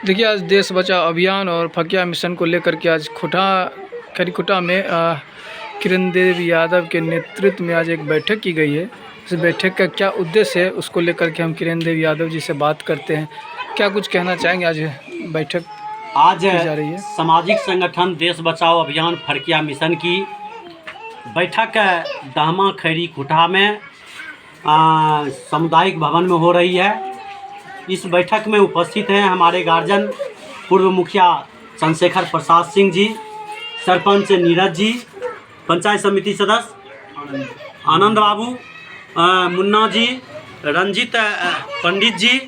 देखिए, आज देश बचाओ अभियान और फकिया मिशन को लेकर के आज खरीखुटा में किरण देव यादव के नेतृत्व में आज एक बैठक की गई है। इस बैठक का क्या उद्देश्य है उसको लेकर के हम किरण देव यादव जी से बात करते हैं। क्या कुछ कहना चाहेंगे? आज बैठक आज की जा रही है। सामाजिक संगठन देश बचाओ अभियान फकिया मिशन की बैठक दहमा खरीखुटा में सामुदायिक भवन में हो रही है। इस बैठक में उपस्थित हैं हमारे गार्जियन पूर्व मुखिया चंद्रशेखर प्रसाद सिंह जी, सरपंच नीरज जी, पंचायत समिति सदस्य आनंद बाबू, मुन्ना जी, रंजित पंडित जी,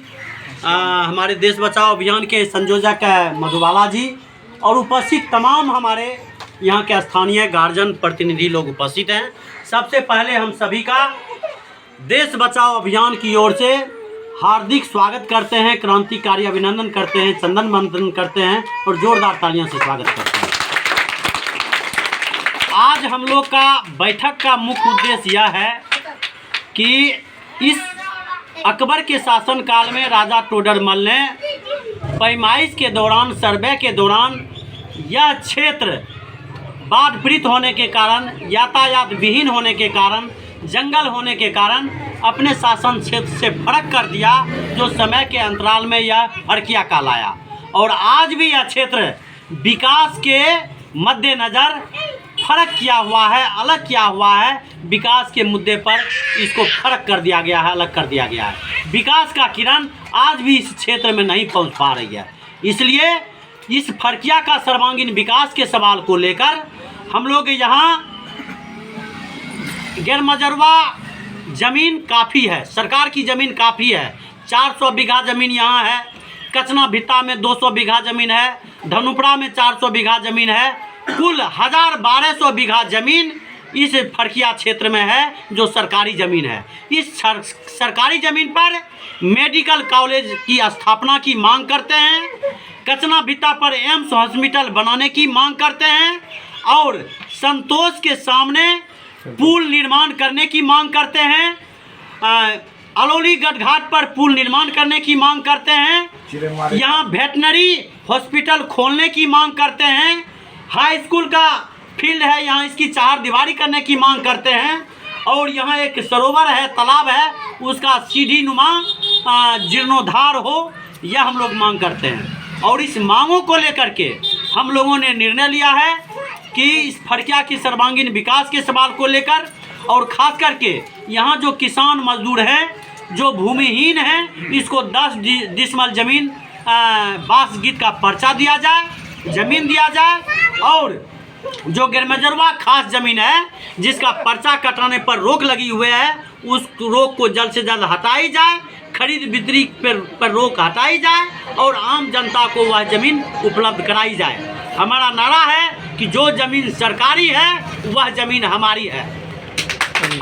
हमारे देश बचाओ अभियान के संयोजक मधुबाला जी और उपस्थित तमाम हमारे यहाँ के स्थानीय गार्जियन प्रतिनिधि लोग उपस्थित हैं। सबसे पहले हम सभी का देश बचाओ अभियान की ओर से हार्दिक स्वागत करते हैं, क्रांतिकारी अभिनंदन करते हैं, चंदन बंदन करते हैं और जोरदार तालियों से स्वागत करते हैं। आज हम लोग का बैठक का मुख्य उद्देश्य यह है कि इस अकबर के शासनकाल में राजा टोडरमल ने पैमाइश के दौरान, सर्वे के दौरान यह क्षेत्र बाढ़ पीड़ित होने के कारण, यातायात विहीन होने के कारण, जंगल होने के कारण अपने शासन क्षेत्र से फर्क कर दिया, जो समय के अंतराल में यह फर्किया कहलाया। और आज भी यह क्षेत्र विकास के मद्देनज़र फर्क किया हुआ है, अलग किया हुआ है। विकास के मुद्दे पर इसको फर्क कर दिया गया है, अलग कर दिया गया है। विकास का किरण आज भी इस क्षेत्र में नहीं पहुंच पा रही है। इसलिए इस फर्किया का सर्वांगीण विकास के सवाल को लेकर हम लोग यहाँ गैर मजरूआ ज़मीन काफ़ी है, सरकार की ज़मीन काफ़ी है। 400 बीघा ज़मीन यहाँ है, कचना भित्ता में 200 बीघा ज़मीन है, धनुपड़ा में 400 बीघा ज़मीन है। कुल 1200 बीघा ज़मीन इस फर्किया क्षेत्र में है जो सरकारी ज़मीन है। इस सरकारी ज़मीन पर मेडिकल कॉलेज की स्थापना की मांग करते हैं, कचना भित्ता पर एम्स हॉस्पिटल बनाने की मांग करते हैं और संतोष के सामने पुल निर्माण करने की मांग करते हैं। अलौली गढ़घाट पर पुल निर्माण करने की मांग करते हैं। यहाँ वेटनरी हॉस्पिटल खोलने की मांग करते हैं। हाई स्कूल का फील्ड है, यहाँ इसकी चारदीवारी करने की मांग करते हैं। और यहाँ एक सरोवर है, तालाब है, उसका सीढ़ी नुमा जीर्णोद्धार हो, यह हम लोग मांग करते हैं। और इस मांगों को लेकर के हम लोगों ने निर्णय लिया है कि इस फर्किया की सर्वांगीण विकास के सवाल को लेकर और ख़ास करके यहाँ जो किसान मजदूर हैं, जो भूमिहीन हैं, इसको 10 डिसमल ज़मीन बास गीत का पर्चा दिया जाए, ज़मीन दिया जाए। और जो गैरमजरूआ खास ज़मीन है जिसका पर्चा कटाने पर रोक लगी हुई है, उस रोक को जल्द से जल्द हटाई जाए, खरीद बिक्री पर रोक हटाई जाए और आम जनता को वह ज़मीन उपलब्ध कराई जाए। हमारा नारा है कि जो ज़मीन सरकारी है वह ज़मीन हमारी है।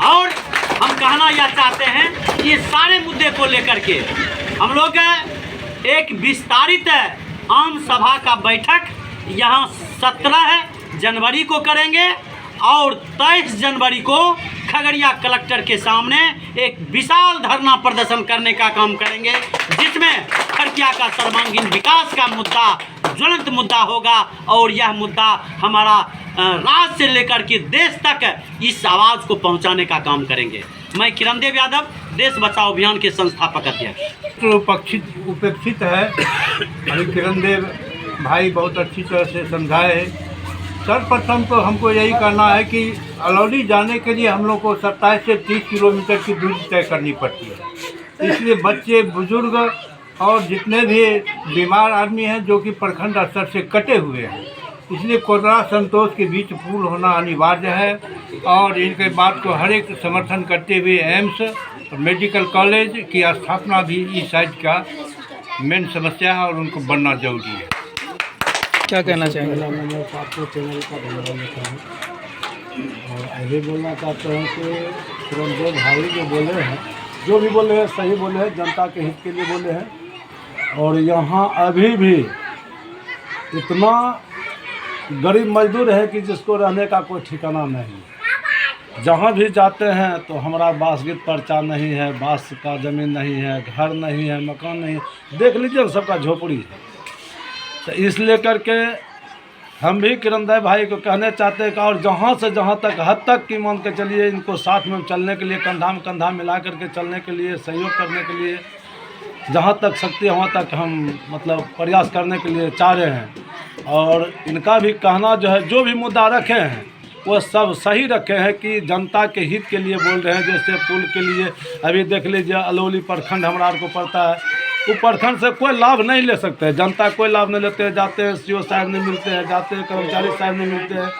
और हम कहना यह चाहते हैं कि ये सारे मुद्दे को लेकर के हम लोग एक विस्तारित आम सभा का बैठक यहाँ 17 जनवरी को करेंगे और 23 जनवरी को खगड़िया कलेक्टर के सामने एक विशाल धरना प्रदर्शन करने का काम करेंगे, जिसमें फर्किया का सर्वांगीण विकास का मुद्दा ज्वलंत मुद्दा होगा। और यह मुद्दा हमारा राज्य से लेकर के देश तक इस आवाज़ को पहुंचाने का काम करेंगे। मैं किरण देव यादव, देश बचाओ अभियान के संस्थापक अध्यक्ष। उपेक्षित है, अभी किरण देव भाई बहुत अच्छी तरह से समझाए हैं। सर्वप्रथम तो हमको यही करना है कि अलौली जाने के लिए हम लोग को 27 से 30 किलोमीटर की दूरी तय करनी पड़ती है। इसलिए बच्चे, बुजुर्ग और जितने भी बीमार आदमी हैं जो कि प्रखंड स्तर से कटे हुए हैं, इसलिए कोटरा संतोष के बीच पुल होना अनिवार्य है। और इनके बात को हर एक समर्थन करते हुए एम्स और मेडिकल कॉलेज की स्थापना भी इस साइड का मेन समस्या है और उनको बनना जरूरी है। क्या कहना चाहेंगे? मैं आपको चैनल का धन्यवाद देता हूँ और यही बोलना चाहते हैं कि किरण देव भाई जो बोले हैं, जो भी बोले हैं सही बोले हैं, जनता के हित के लिए बोले हैं। और यहाँ अभी भी इतना गरीब मजदूर है कि जिसको रहने का कोई ठिकाना नहीं। जहाँ भी जाते हैं तो हमारा बास गीत पर्चा नहीं है, बास का ज़मीन नहीं है, घर नहीं है, मकान नहीं है। देख लीजिए सबका झोपड़ी है। तो इस लेकर के हम भी किरणदेव भाई को कहना चाहते हैं कि और जहाँ से जहाँ तक हद तक की मान के चलिए इनको साथ में चलने के लिए कंधा में कंधा मिला करके चलने के लिए सहयोग करने के लिए जहाँ तक शक्ति है वहाँ तक हम मतलब प्रयास करने के लिए चाह रहे हैं। और इनका भी कहना जो है जो भी मुद्दा रखे हैं वो सब सही रखे हैं कि जनता के हित के लिए बोल रहे हैं। जैसे पुल के लिए अभी देख लीजिए अलौली प्रखंड हमारा को पड़ता है, वो प्रखंड से कोई लाभ नहीं ले सकते हैं, जनता कोई लाभ नहीं लेते हैं। जाते हैं CO साहब नहीं मिलते हैं, जाते हैं कर्मचारी साहब नहीं मिलते हैं।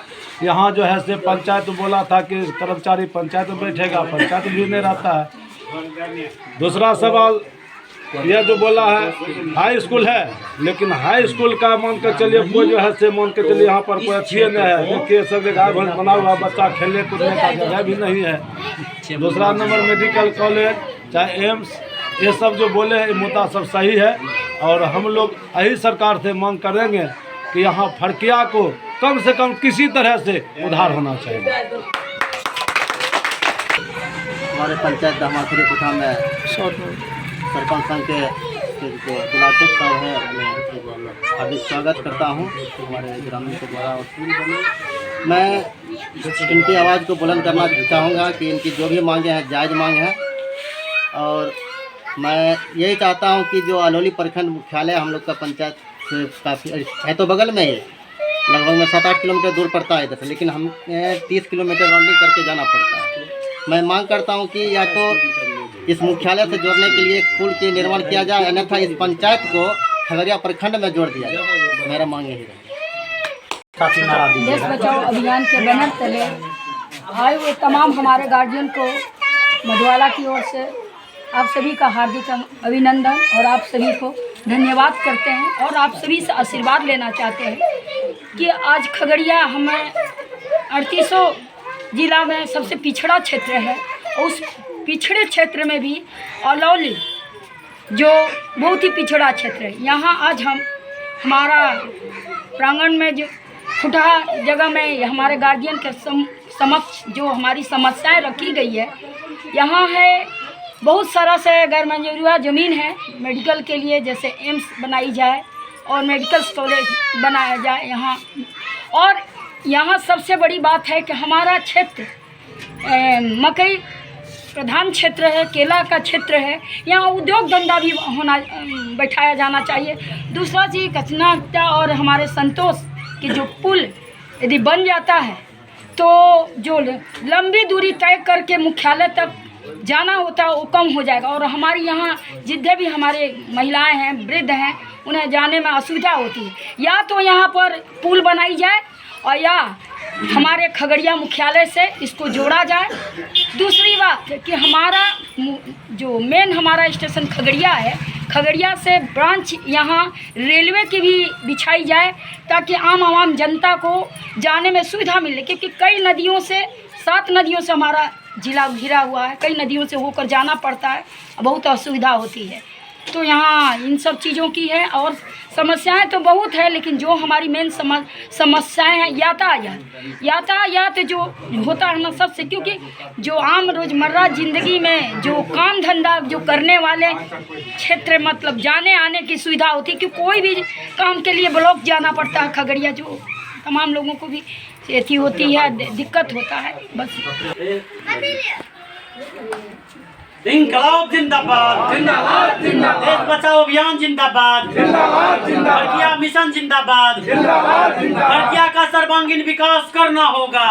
यहाँ जो है से पंचायत बोला था कि कर्मचारी पंचायत में बैठेगा, पंचायत भी नहीं रहता है। दूसरा सवाल यह जो बोला है हाई स्कूल है, लेकिन हाई स्कूल का मान कर चलिए कोई जो है से मान कर चलिए यहाँ पर कोई अच्छी नहीं है। देखिए सब जगह बना हुआ, बच्चा खेलने कूदने का जगह भी नहीं है। दूसरा नंबर मेडिकल कॉलेज चाहे एम्स, ये सब जो बोले हैं मुद्दा सब सही है। और हम लोग यही सरकार से मांग करेंगे कि यहाँ फड़किया को कम से कम किसी तरह से उधार होना चाहिए। हमारे पंचायत दामाखुरी कुठा में सरपंच संघ के जो जिलाध्यक्ष साहब हैं मैं हार्दिक स्वागत करता हूं। हमारे ग्रामीण के द्वारा और पुल बने, मैं इनकी आवाज़ को बुलंद करना चाहूँगा कि इनकी जो भी मांगे हैं जायज़ मांग है। और मैं यही चाहता हूं कि जो अलौली प्रखंड मुख्यालय हम लोग का पंचायत से काफ़ी है तो बगल में ही लगभग में 7-8 किलोमीटर दूर पड़ता है इधर से, लेकिन हम 30 किलोमीटर राउंडिंग करके जाना पड़ता है। मैं मांग करता हूं कि या तो इस मुख्यालय से जोड़ने के लिए एक पुल के निर्माण किया जाए, अन्यथा इस पंचायत को खगड़िया प्रखंड में जोड़ दिया जाए। मेरा मांग यही है। देश बचाओ अभियान के बैनर तले आए हुए तमाम हमारे गार्जियन को मधुवाला की ओर से आप सभी का हार्दिक अभिनंदन और आप सभी को धन्यवाद करते हैं। और आप सभी से आशीर्वाद लेना चाहते हैं कि आज खगड़िया हमें 3800 जिला में सबसे पिछड़ा क्षेत्र है। उस पिछड़े क्षेत्र में भी अलौली जो बहुत ही पिछड़ा क्षेत्र है, यहाँ आज हम हमारा प्रांगण में जो खुटा जगह में हमारे गार्जियन के समक्ष जो हमारी समस्याएं रखी गई है, यहाँ है बहुत सारा से गैर मंजूरिया ज़मीन है मेडिकल के लिए, जैसे एम्स बनाई जाए और मेडिकल कॉलेज बनाया जाए यहाँ। और यहाँ सबसे बड़ी बात है कि हमारा क्षेत्र मकई प्रधान क्षेत्र है, केला का क्षेत्र है, यहाँ उद्योग धंधा भी होना बैठाया जाना चाहिए। दूसरा चीज़ कचनाटा और हमारे संतोष की जो पुल यदि बन जाता है तो जो लंबी दूरी तय करके मुख्यालय तक जाना होता है वो कम हो जाएगा। और हमारी यहाँ जितने भी हमारे महिलाएं हैं, वृद्ध हैं, उन्हें जाने में असुविधा होती है। या तो यहाँ पर पुल बनाई जाए और या हमारे खगड़िया मुख्यालय से इसको जोड़ा जाए। दूसरी बात कि हमारा जो मेन हमारा स्टेशन खगड़िया है, खगड़िया से ब्रांच यहाँ रेलवे की भी बिछाई जाए ताकि आम जनता को जाने में सुविधा मिले, क्योंकि कई नदियों से 7 नदियों से हमारा जिला घिरा हुआ है, कई नदियों से होकर जाना पड़ता है, बहुत असुविधा होती है। तो यहाँ इन सब चीज़ों की है। और समस्याएं तो बहुत है, लेकिन जो हमारी मेन समस्याएं हैं यातायात जो होता है ना सबसे, क्योंकि जो आम रोज़मर्रा ज़िंदगी में जो काम धंधा जो करने वाले क्षेत्र मतलब जाने आने की सुविधा होती है, क्योंकि कोई भी काम के लिए ब्लॉक जाना पड़ता है खगड़िया, जो तमाम लोगों को भी ऐसी होती है, दिक्कत होता है। बस इंकलाब जिंदाबाद, जिंदाबाद जिंदाबाद, देश बचाओ अभियान जिंदाबाद, जिंदाबाद जिंदाबाद, खगड़िया मिशन जिंदाबाद, जिंदाबाद जिंदाबाद, खगड़िया का सर्वांगीण विकास करना होगा।